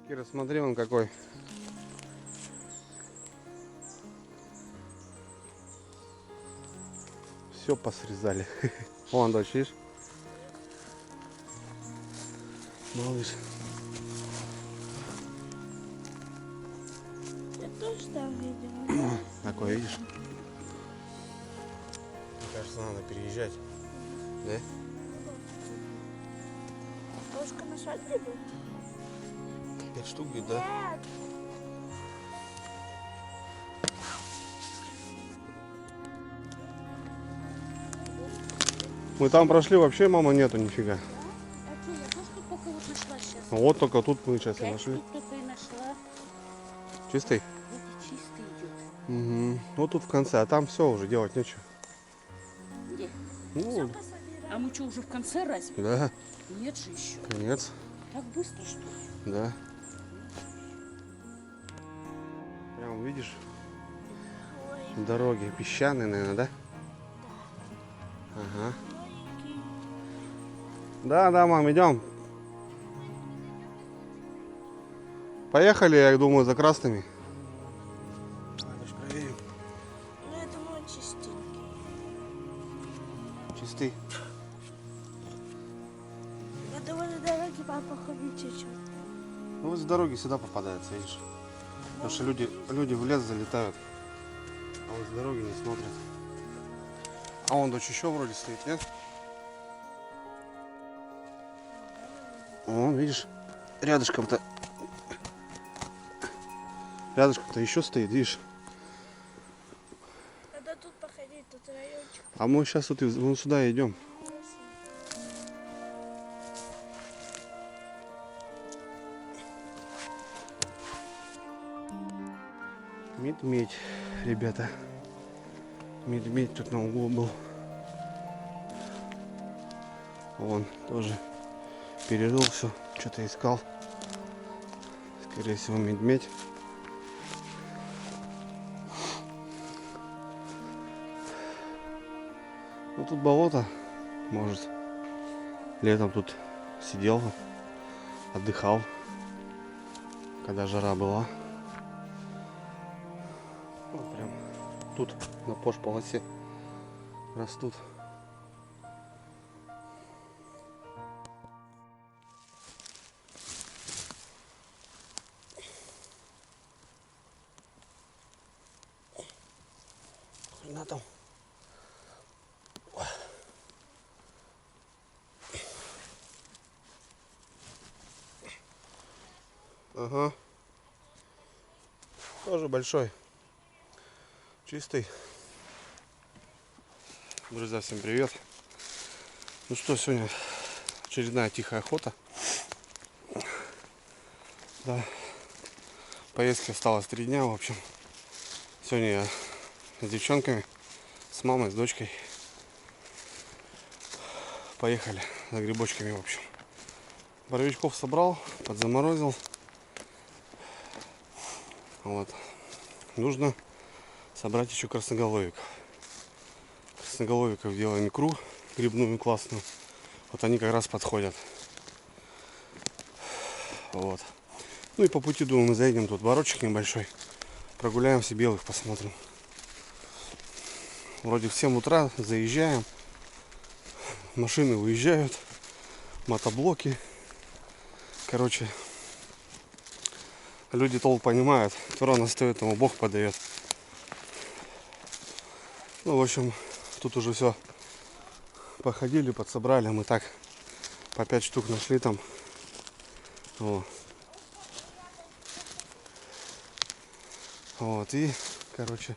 Кира, смотри, он какой. Все посрезали. Вон, дочь, видишь? Малыш. Я тоже там видела. Такой, видишь? Мне кажется, надо переезжать. Да? Ложка на свадьбе была? 5 штук где, да? Нет. Мы там прошли, вообще мама нету нифига. А что, я тоже тут только вот нашла сейчас. Вот только тут мы сейчас и 5 нашли. штук только и нашла. Чистый? Это чистый идет. Угу. Вот тут в конце, а там все уже делать нечего. Где? Ну, А мы что, уже в конце разве? да, Нет же еще. конец, Так быстро, что ли? да. Прям видишь, Ой, дороги песчаные, наверное, да? Ага. маленький. Да, да, мам, идем. Поехали, я думаю, за красными. Давай, дочь, проверим. Ну, я думаю, чистенький. Чистый. Я думаю, на дороге папа ходить чуть-чуть. Ну вот с дороги сюда попадается, видишь. Потому что люди в лес залетают, а вот с дороги не смотрят. А вон дочь еще вроде стоит, нет? Вон, видишь, рядышком-то еще стоит, видишь. Надо тут походить, тут райончик. А мы сейчас тут вон сюда идем. Медведь, ребята. Медведь тут на углу был. Вон тоже перерыл все, что-то искал. Скорее всего, медведь. Ну тут болото, может. Летом тут сидел, отдыхал, когда жара была. Вот прям тут на полосе растут. Хрена там. Ага. Тоже большой. Чистый. Друзья, всем привет. Ну что, сегодня очередная тихая охота. Да. Поездки осталось 3 дня, в общем. Сегодня я с девчонками, с мамой, с дочкой поехали за грибочками, в общем. Боровичков собрал, подзаморозил. Вот. Нужно собрать еще красноголовиков. Красноголовиков делаем икру грибную классную. Вот они как раз подходят. Вот. Ну и по пути, думаю, мы заедем тут барочек небольшой. Прогуляемся, белых посмотрим. Вроде в 7 утра заезжаем. Машины уезжают. Мотоблоки. Короче, люди толк понимают. Кто рано стоит, тому Бог подает. Ну, в общем, тут уже все походили, подсобрали. Мы так по 5 штук нашли там. О. Вот, и, короче,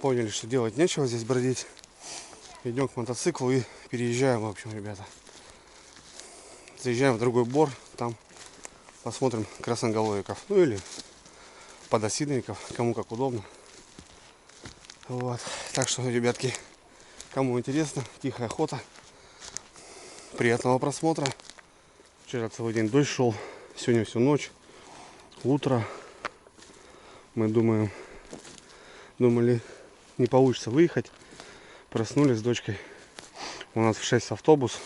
поняли, что делать нечего здесь бродить. Идем к мотоциклу и переезжаем, в общем, ребята. Заезжаем в другой бор, там посмотрим красноголовиков. Ну или подосиновиков, кому как удобно. Вот. Так что, ребятки, кому интересно, тихая охота. Приятного просмотра. Вчера целый день дождь шел, сегодня всю ночь, утро. Мы думали, не получится выехать. Проснулись с дочкой. У нас в 6 автобус.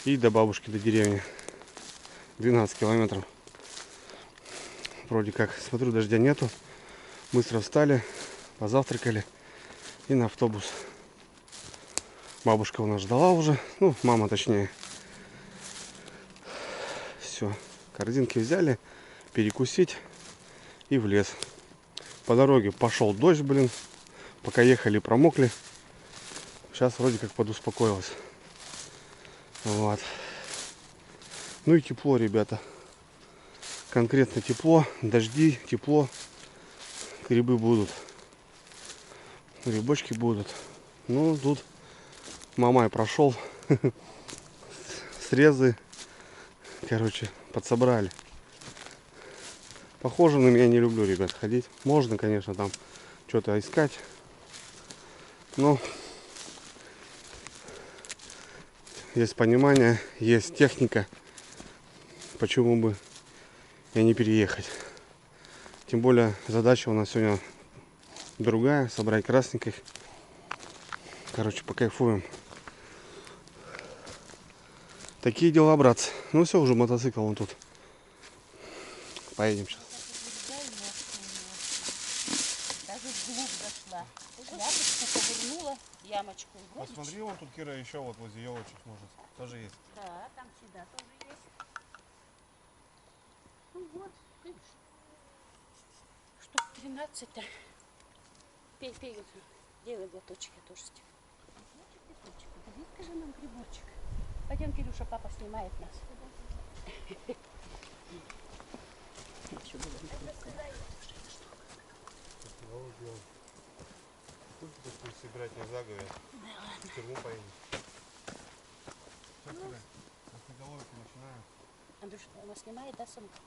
И до бабушки, до деревни. 12 километров. вроде как. Смотрю, дождя нету. Быстро встали, позавтракали и на автобус. Бабушка у нас ждала уже. Ну, мама точнее. Все. Корзинки взяли, перекусить и в лес. По дороге пошел дождь, блин. Пока ехали, промокли. Сейчас вроде как подуспокоилась. Вот. Ну и тепло, ребята. Конкретно тепло. Дожди, тепло. Грибы будут. Грибочки будут. Ну, тут Мамай прошел. Срезы. Короче, подсобрали. Похоже на меня, не люблю, ребят, ходить. Можно, конечно, там что-то искать. Но есть понимание, есть техника. Почему бы и не переехать? Тем более задача у нас сегодня другая. Собрать красненьких. Короче, покайфуем. Такие дела, братцы. Ну все, уже мотоцикл вон тут. Поедем сейчас. Даже вглубь зашла. Ляпочку повернула, ямочку. Посмотри, вон тут, Кира, еще вот возле елочек, может, тоже есть. Да, там всегда тоже есть. Ну вот, видишь. Штук 13-то. Пей, пей, делай глоточек, я тоже тебе. Глоточек, поди, скажи нам грибочек. Пойдем, Кирюша, папа снимает нас. Еще было Пусть собирать не заговор. В тюрьму поедем. Головки начинаю. Андрюш, она снимает, да, сумку?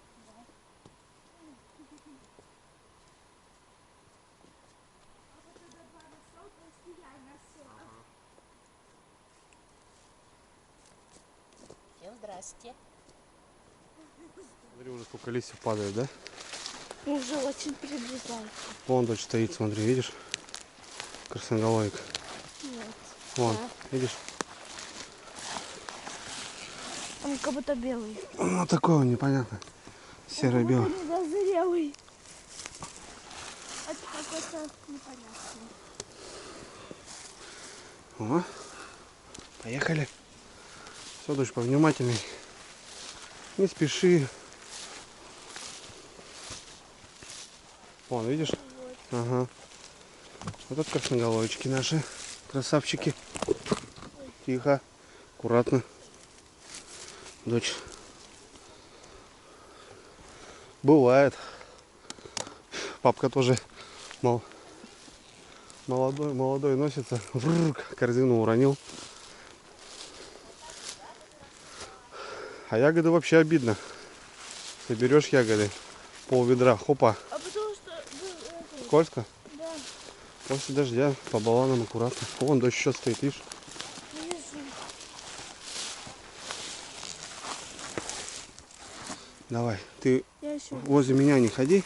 Всем здрасте. Смотри, уже сколько листьев падает, да? Уже очень приближается. Вон дочь стоит, смотри, видишь? Красноголовик. Нет. Вон, Да. видишь? Он как будто белый. Ну, такой он непонятный. Серо-белый. Зрелый. Это какой-то непонятный. О, поехали. Все, дочь, повнимательней. Не спеши. Вон, видишь? Вот. Ага. Вот это красноголовички наши. Красавчики. Тихо. Аккуратно. Дочь. Бывает. Папка тоже молодой носится. Корзину уронил. А ягоды вообще обидно. Соберешь ягоды, пол ведра, хопа. А потому что... Скользко? Да. После дождя по баллонам аккуратно. Вон дождь еще стоит, видишь? Вижу. Давай, ты Я еще... возле меня не ходи.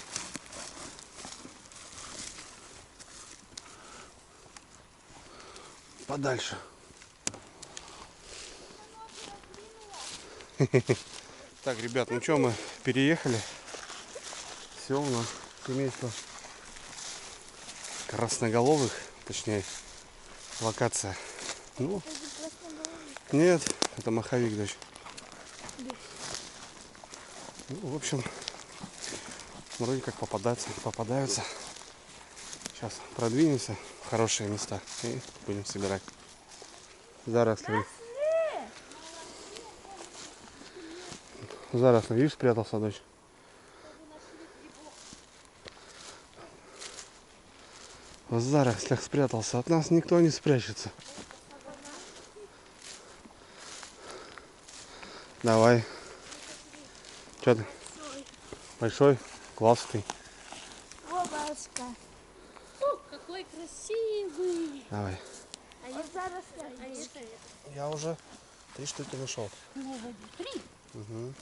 Подальше. Так, ребят, ну что, мы переехали. Все, у нас семейство красноголовых, точнее, локация. Ну, нет, это маховик, дочь. Ну, в общем, вроде как попадаются. Сейчас продвинемся в хорошие места и будем собирать. Заросли. Заросли, видишь, спрятался, дочь. В зарослях спрятался. От нас никто не спрячется. Давай. Что ты? Большой? Классный. Лобаска. О, какой красивый. Давай. А я зараз... Я уже 3 штуки нашел. Ну, 3. Угу.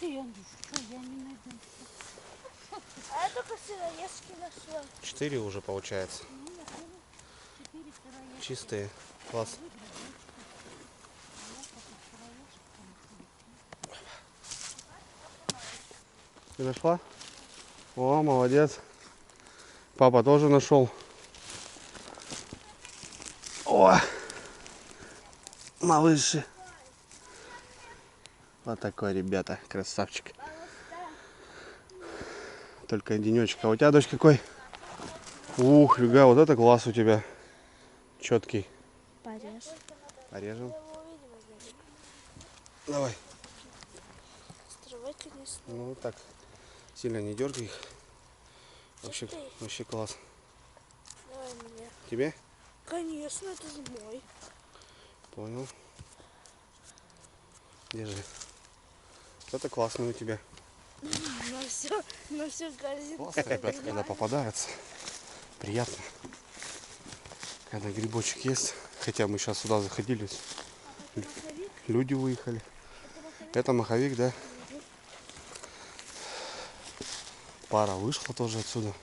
Ты, Андрюш, что я не найду? А я только сыроежки нашла. 4 уже получается. 4 сыроежки. Чистые. Класс. Ты нашла? О, молодец. Папа тоже нашел. О, малыши. Вот такой, ребята, красавчик. Только денечек. А у тебя, дочь, какой? Ух, Люга, вот это класс у тебя. Четкий. Порежь. Порежем. Давай. Строить, конечно. Ну так, сильно не дергай их. Вообще класс. Давай мне. Тебе? Конечно, это же мой. Понял. Держи. Это классно у тебя. На все корзинку. Классно, ребят, когда попадается. Приятно. Когда грибочек есть. Хотя мы сейчас сюда заходили. Люди выехали. Это маховик, да? Пара вышла тоже отсюда.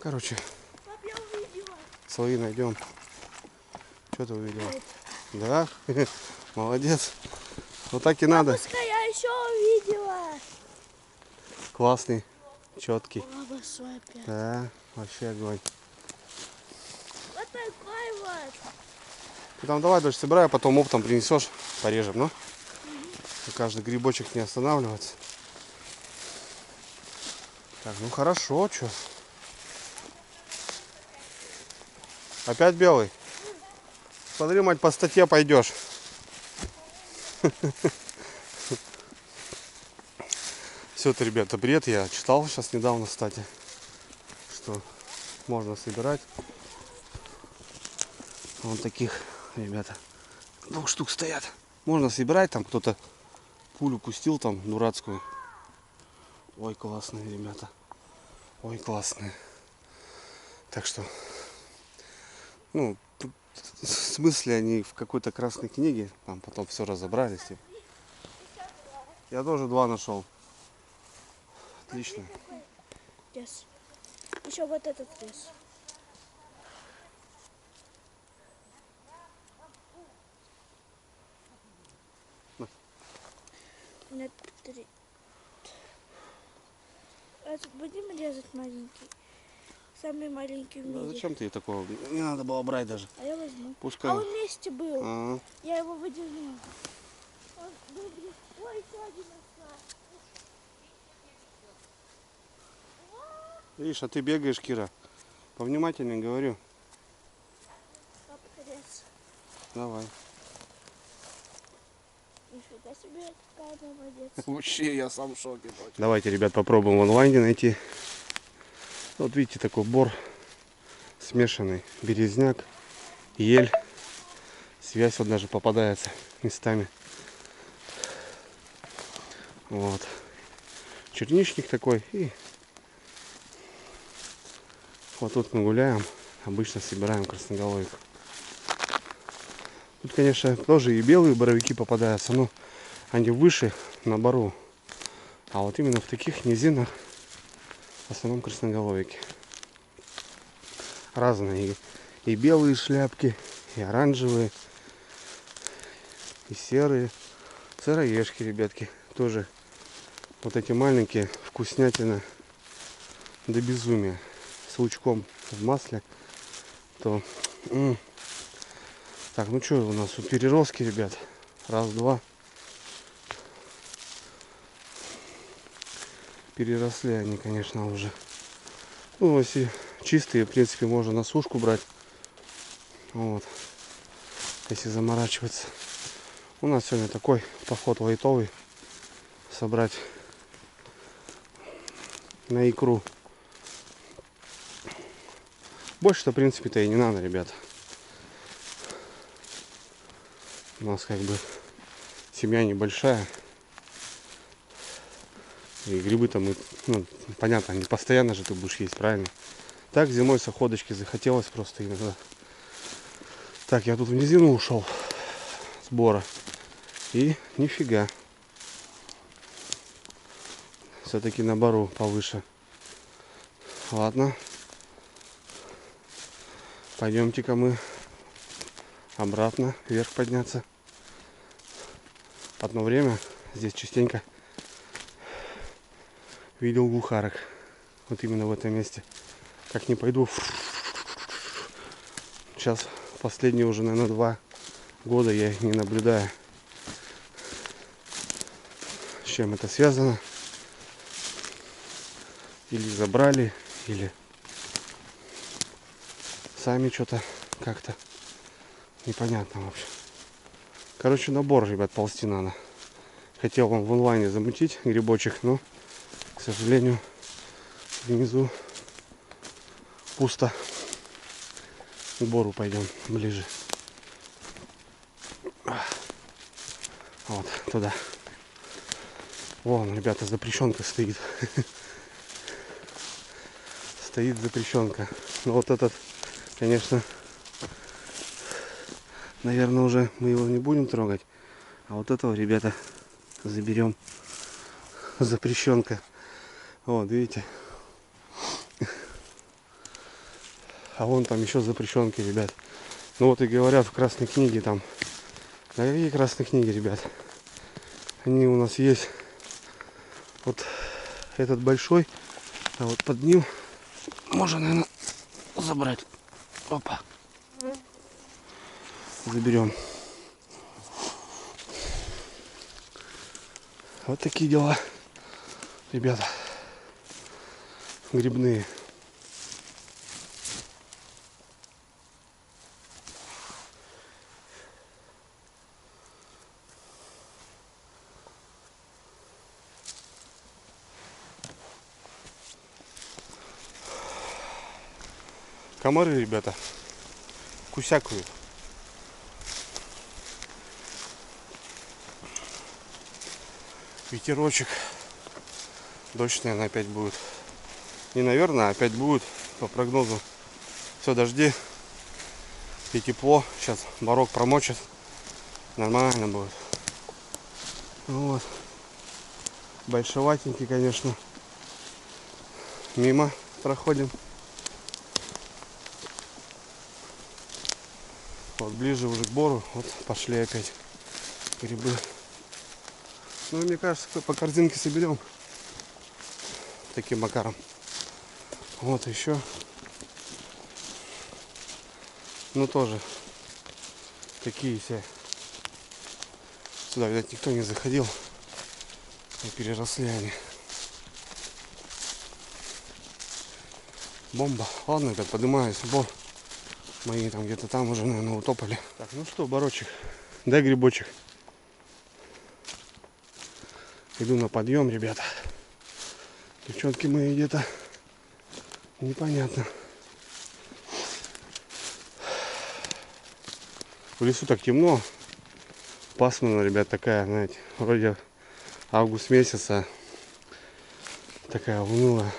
Короче, Пап, я увидела. свои найдем. Что ты увидела? Да? Молодец. Вот так и надо. Бабушка, я еще увидела. Классный, четкий. О, большой опять. Да, вообще огонь. Вот такой вот. Ты там давай, дочь, собирай, а потом оптом принесешь, порежем, ну? Каждый грибочек не останавливаться. Так, ну хорошо, что? Опять белый? Смотри, мать, по статье пойдешь. Все это, ребята, бред. Я читал сейчас недавно, кстати, что можно собирать. Вон таких, ребята, 2 штук стоят. Можно собирать, там кто-то пулю пустил там дурацкую. Ой, классные, ребята. Ой, классные. Так что, ну, в смысле они в какой-то красной книге, там потом все разобрались. Я тоже 2 нашел. Отлично. Yes. Еще вот этот лес. У меня 3. Будем резать маленький. Самый маленький в Да мире. зачем ты такого? Не надо было брать даже. А я возьму. Пускай. А он вместе был. А, Я его выдернула. Ой, еще один остался. видишь, а ты бегаешь, Кира. Повнимательнее говорю. Папа, рез. Давай. Нифига себе, какая молодец. Вообще, я сам в шоке. Давайте, ребят, попробуем в онлайне найти. Вот видите, такой бор смешанный. Березняк, ель. Связь вот даже попадается местами. Вот. Черничник такой. И вот тут мы гуляем. Обычно собираем красноголовик. Тут, конечно, тоже и белые боровики попадаются, но они выше на бору. А вот именно в таких низинах в основном красноголовики. Разные. И белые шляпки, и оранжевые, и серые. Сыроежки, ребятки. Тоже вот эти маленькие, вкуснятина до безумия. С лучком в масле. То... Так, ну что у нас тут переростки, ребят. Раз, два. Переросли они, конечно, уже. Ну, если чистые, в принципе, можно на сушку брать. Вот. Если заморачиваться. У нас сегодня такой поход лайтовый. Собрать на икру. Больше-то, в принципе-то, и не надо, ребята. У нас как бы семья небольшая. И грибы-то мы, ну, понятно, не постоянно же ты будешь есть, правильно? Так, зимой с охоточки захотелось просто иногда. Так, я тут в низину ушел с бора. И нифига. Все-таки на бору повыше. Ладно. Пойдемте-ка мы обратно, вверх подняться. Одно время здесь частенько видел глухарок. Вот именно в этом месте. Как не пойду. Сейчас последние уже, наверное, 2 года я их не наблюдаю. С чем это связано? Или забрали, или сами что-то как-то непонятно вообще. Короче, набор, ребят, ползти надо. Хотел вам в онлайне замутить грибочек, но, к сожалению, внизу пусто. К бору пойдем ближе. Вот, туда. Вон, ребята, запрещенка стоит. Стоит запрещенка. Но вот этот, конечно, наверное, уже мы его не будем трогать. А вот этого, ребята, заберем. Запрещенка. Вот, видите. А вон там еще запрещенки, ребят. Ну вот и говорят в Красной книге там. На какие Красной книги, ребят? Они у нас есть. Вот этот большой. А вот под ним можно, наверное, забрать. Опа. Заберем. Вот такие дела, ребята. Грибные. Комары, ребята, кусякают. Ветерочек. Дождь, наверное, опять будет. Не, наверное, опять будет по прогнозу. Все, дожди и тепло. Сейчас барок промочит. Нормально будет. Вот. Большеватенький, конечно. Мимо проходим. Вот ближе уже к бору. Вот пошли опять грибы. Ну, мне кажется, по корзинке соберем. Таким макаром. Вот еще. Ну, тоже такие все. Сюда, видать, никто не заходил. И переросли они. Бомба. Ладно, ребят, поднимаюсь в бор. Мои там где-то там уже, наверное, утопали. Так, ну что, барочек, дай грибочек. Иду на подъем, ребята. Девчонки мои где-то непонятно. В лесу так темно. Пасмурно, ребят, такая, знаете, вроде август месяца. Такая унылая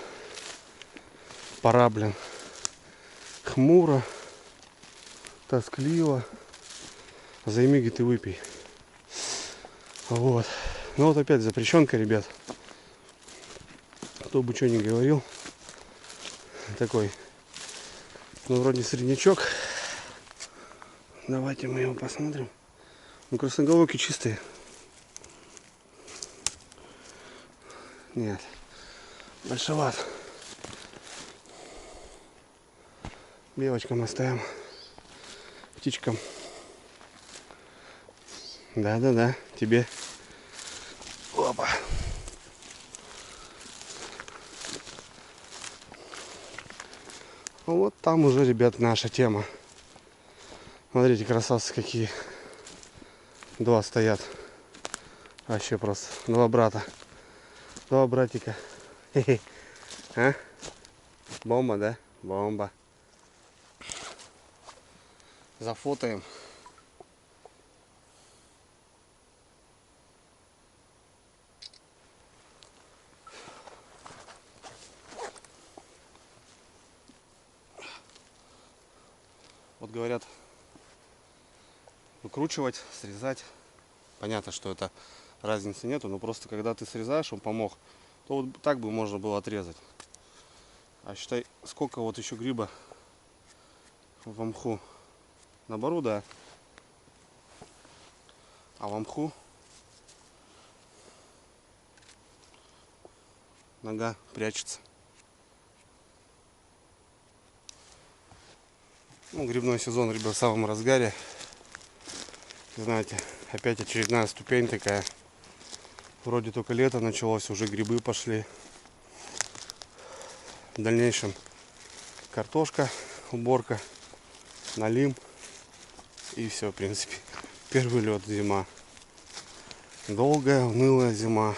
пора, блин. Хмуро. Тоскливо. Займи, говорит, и выпей. Вот. Ну вот опять запрещенка, ребят. Кто бы что ни говорил. Такой. Ну вроде среднячок. Давайте мы его посмотрим. Ну красноголовки чистые. Нет. Большеват. Белочкам оставим. Птичкам. Да-да-да. Тебе. Опа. Вот там уже, ребят, наша тема. Смотрите, красавцы какие. 2 стоят. Вообще просто. 2 брата. 2 братика. Хе-хе. А? Бомба, да? Бомба. Зафотаем. Вот говорят, выкручивать, срезать. Понятно, что это разницы нету, но просто когда ты срезаешь, он помог, то вот так бы можно было отрезать. А считай, сколько вот еще гриба в мху. На бору, да. А в мху нога прячется. Ну, грибной сезон, ребят, в самом разгаре. Знаете, опять очередная ступень такая. Вроде только лето началось, уже грибы пошли. В дальнейшем картошка, уборка, налим. И все, в принципе. Первый лед, зима. Долгая, унылая зима.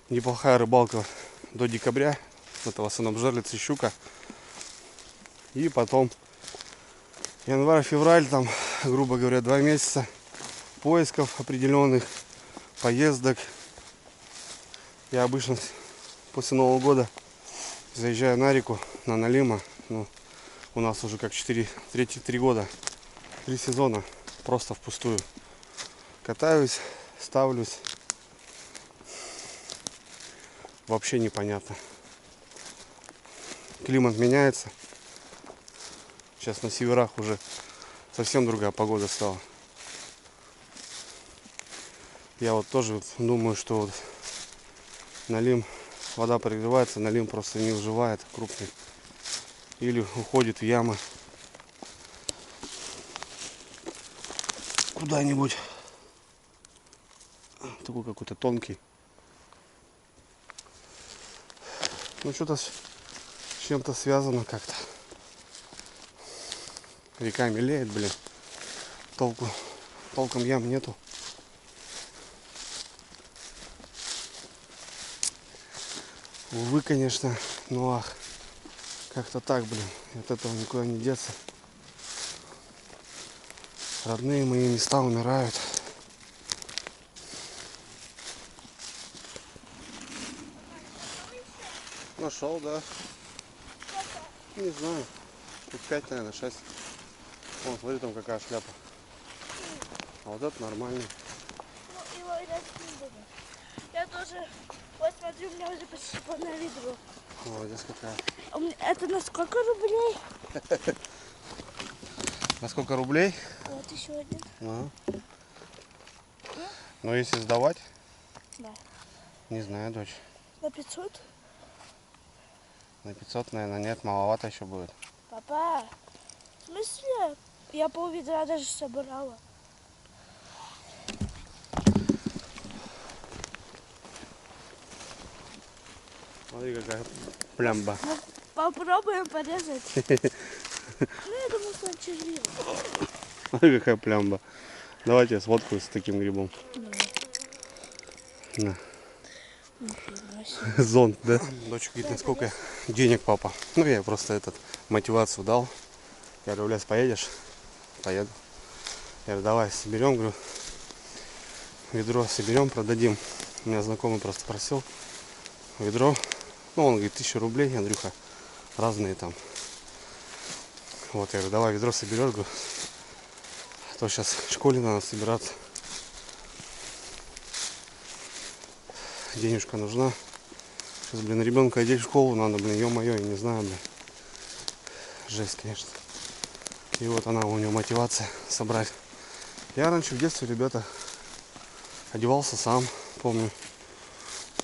Неплохая рыбалка до декабря. Это в основном жерлица, щука. И потом январь-февраль, там, грубо говоря, 2 месяца поисков определенных, поездок. Я обычно после Нового года заезжаю на реку, на Налима. Ну, у нас уже как 3 года, 3 сезона просто впустую. Катаюсь, ставлюсь. Вообще непонятно. Климат меняется. Сейчас на северах уже совсем другая погода стала. Я вот тоже думаю, что вот налим, вода прогревается, налим просто не выживает крупный. Или уходит в ямы куда-нибудь. Такой какой-то тонкий. Ну что-то с чем-то связано как-то. Река мелеет, блин. Толком ям нету. Увы, конечно, ну ах. Как-то так, блин. От этого никуда не деться. Родные мои места умирают. Нашел, да. Не знаю. Тут 5, наверное, 6. Вон, смотри, там какая шляпа. А вот это нормальный. Ну, его и раз не буду. Я тоже, вот смотрю, у меня уже почти полное ведро. Молодец какая. Это на сколько рублей? На сколько рублей? Вот еще один. Ну. Но если сдавать? Да. Не знаю, дочь. На 500? На 500, наверное, нет, маловато еще будет. Папа, в смысле? Я пол ведра даже собрала. Смотри, какая плямба. Ну, попробуем порезать. Ну, я думаю, что он червивый. Смотри, какая плямба. Давайте я сфоткаю с таким грибом. На. Зонт, да? Дочь говорит, насколько денег, папа. Ну, я просто мотивацию дал. Я говорю, Лес, поедешь? Поеду. Я говорю, давай соберем, говорю, ведро соберем, продадим. У меня знакомый просто просил ведро. Ну, он говорит, 1000 рублей, Андрюха, разные там. Вот, я говорю, давай ведро соберешь, говорю, а то сейчас в школе надо собираться. Денежка нужна. Сейчас, блин, ребенка одеть в школу надо, блин, ё-моё, я не знаю, блин. Жесть, конечно. И вот она, у него мотивация собрать. Я раньше в детстве, ребята, одевался сам, помню.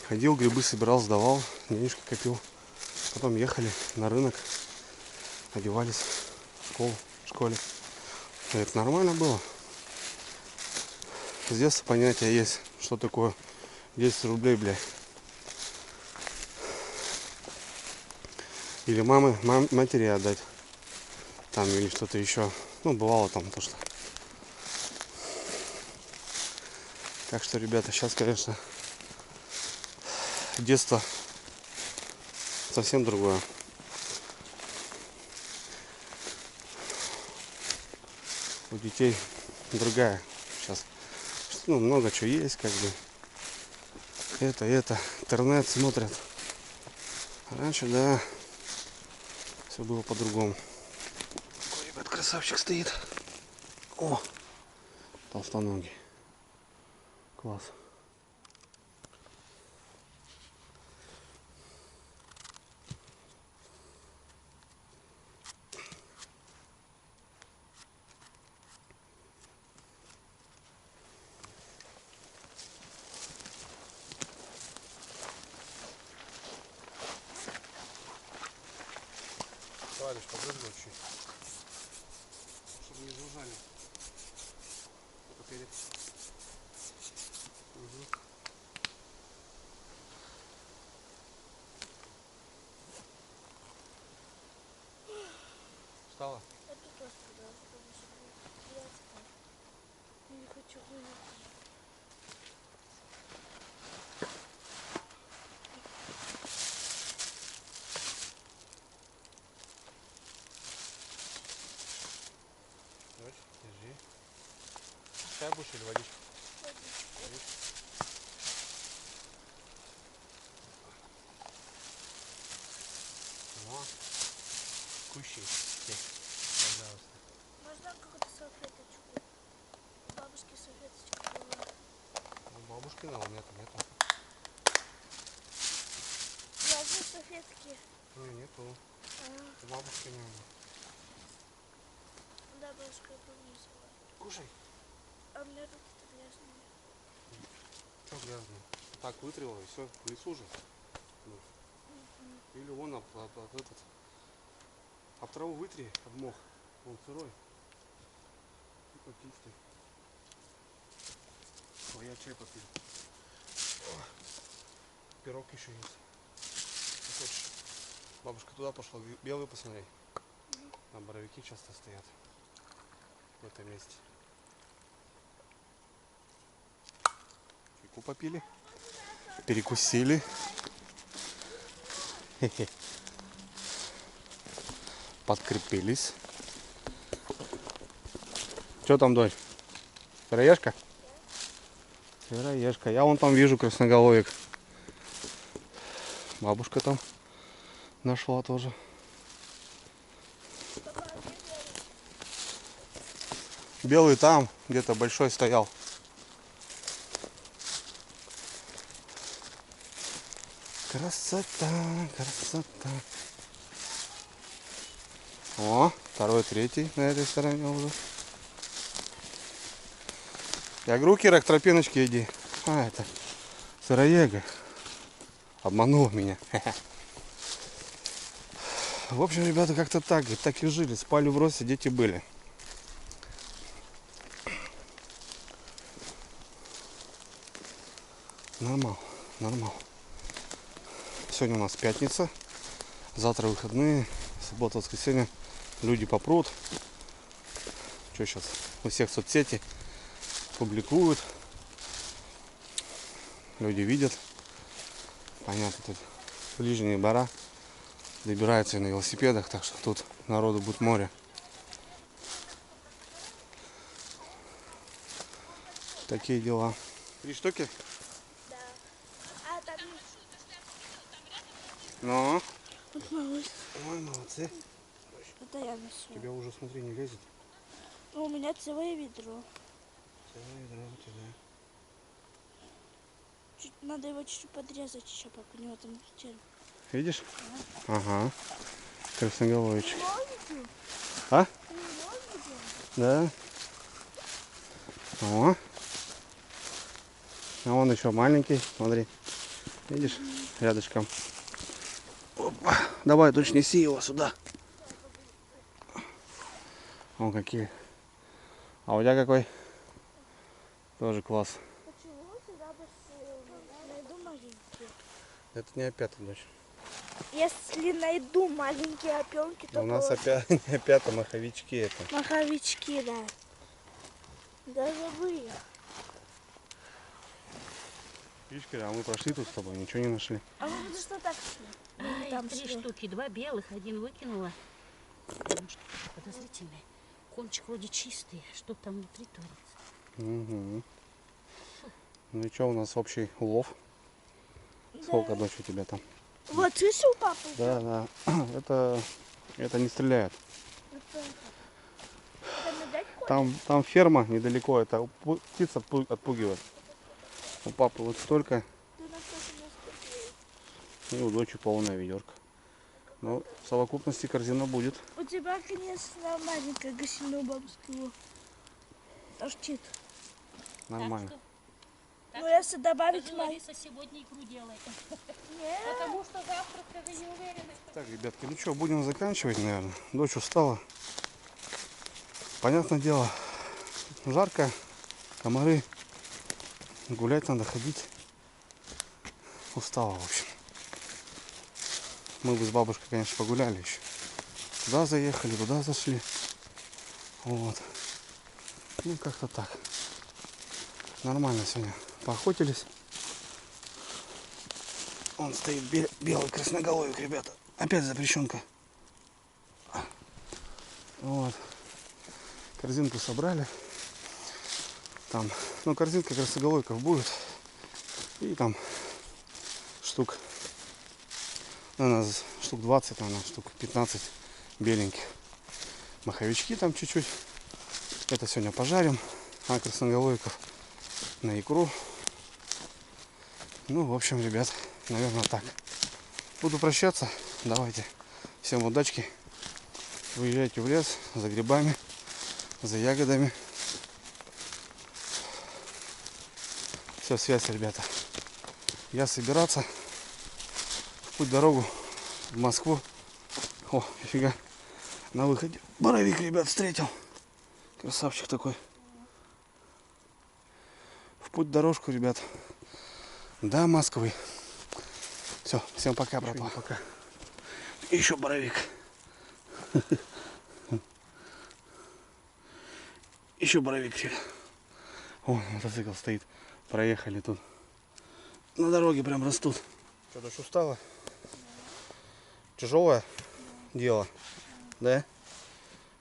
Ходил, грибы собирал, сдавал, денежки копил. Потом ехали на рынок, одевались в школе. И это нормально было. С детства понятие есть, что такое 10 рублей, блядь. Или матери отдать. Там или что-то еще. Ну, бывало там то, что. Так что, ребята, сейчас, конечно, детство совсем другое. У детей другая сейчас. Ну, много чего есть, как бы. Это. Интернет смотрят. Раньше, да, все было по-другому. Ой, ребят, красавчик стоит. О, толстоногий. Класс. Товарищ, подожди чуть. Не зажали. Перед. Угу. Встала? Я тут тоже сказала, что лучше будет грязно. Я не хочу выйти. Дочь, держи. Чай будешь или водичку? Водичку. О, кущи. Пожалуйста. Можно какую-то салфеточку? У бабушки салфеточка была. Ну, бабушки, но нету. Влажные салфетки. Ну, нету. У бабушки не было. Да, бабушка, я помню, взяла. Кушай. А у меня руки-то грязные. Что грязно? Так вытрела и все, в лесу же. Ну. Или вон об траву вытри, об мох. Он сырой. И почисти. Ой, я чай попил. О, пирог еще есть. Ты хочешь? Бабушка туда пошла, белый посмотри. Там боровики часто стоят. В этом месте. Чайку попили. Перекусили. Хе-хе. Подкрепились. Что там, дочь? Сыроежка? Сыроежка. Я вон там вижу красноголовик. Бабушка там нашла тоже. Белый там где-то большой стоял. Красота, красота. О, второй, третий на этой стороне уже. Я говорю, Кира, к тропиночке иди. А, это сыроега. Обманул меня. В общем, ребята, как-то так и жили. Спали в росе, дети были. Нормал. Сегодня у нас пятница. Завтра выходные. Суббота, воскресенье. Люди попрут. Что сейчас? У всех соцсети публикуют. Люди видят. Понятно, тут ближние бара добираются и на велосипедах, так что тут народу будет море. Такие дела. 3 штуки? Да. А там... Ну? Вот малыш. Ой, молодцы. Это я ношу. Тебя уже, смотри, не лезет. Ну, у меня целое ведро. Целое ведро у тебя. Надо его чуть-чуть подрезать еще, папа, у него там червь. Видишь? Ага. Красноголовичек. Видел? А? Ты его видел? Да. О. А вон еще маленький, смотри. Видишь? Рядышком. Опа. Давай, дочь, неси его сюда. Вон какие. А у тебя какой? Тоже класс. Почему всегда найду маленькие? Это не опята, дочь. Если найду маленькие опенки, то У нас опять не опята, маховички это. маховички, да. Даже вы. Видишь, Киря, а мы прошли тут с тобой, ничего не нашли. А мы будем что так шли? Ай, Там 3 шли. штуки, 2 белых, 1 выкинула. Потому что подозрительные. Кончик вроде чистый, что там внутри творится. Угу. Ну и что, у нас общий улов? Сколько, дочь, у тебя там? Вот, слышишь, у папы? Да. Это не стреляет. Это медаль ходит? Там ферма недалеко, это птица отпугивает. У папы вот столько, Ты на что-то наступил. и у дочери полная ведерко. Ну, в совокупности корзина будет. У тебя, конечно, маленькая гостиная бабушка. Торчит. Нормально. Ну, если добавить Скажи, маленькую... Лариса, сегодня икру делай. Нет. Потому что завтра, скажи, не уверена. Так, ребятки, ну что, будем заканчивать, наверное. Дочь устала. Понятное дело, жарко, комары, гулять надо, ходить. Устала, в общем. Мы бы с бабушкой, конечно, погуляли еще. Туда заехали, туда зашли. Вот. Ну, как-то так. Нормально сегодня поохотились. Он стоит белый красноголовик, ребята. Опять запрещенка. Вот. Корзинку собрали. Там, ну, корзинка красноголовиков будет. И там штук, наверное, штук 20, наверное, штук 15 беленьких. Маховички там чуть-чуть. Это сегодня пожарим. А красноголовиков на икру. Ну, в общем, ребят, наверное, так. Буду прощаться. Давайте. Всем удачки. Выезжайте в лес за грибами, за ягодами. Все, связь, ребята. Я собираться в путь-дорогу в Москву. О, нифига. На выходе боровик, ребят, встретил. Красавчик такой. В путь-дорожку, ребят, до Москвы. Все, всем пока, братва. Пока. Еще боровик. Еще боровик. О, мотоцикл стоит. Проехали тут. На дороге прям растут. Что, дочь устала? Тяжелое дело? Да?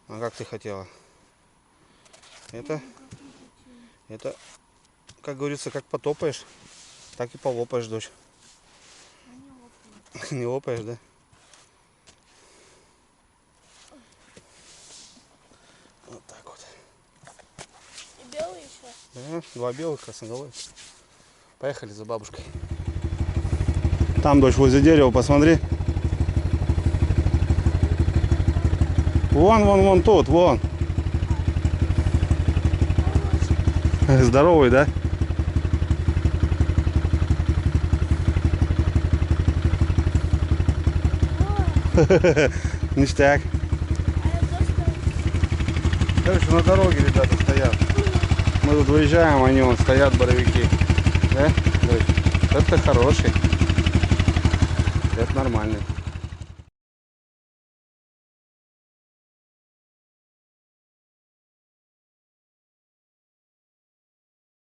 А как ты хотела? Это, как говорится, как потопаешь, так и полопаешь, дочь. Не лопаешь, да? Вот так вот. И белый еще? Да, 2 белых, красноголовых. Поехали за бабушкой. Там, дочь, возле дерева, посмотри. Вон тут, вон. Здоровый, да? Ништяк. Короче, на дороге ребята стоят. Мы тут выезжаем, они вон стоят, боровики. Да? Это хороший. Это нормальный.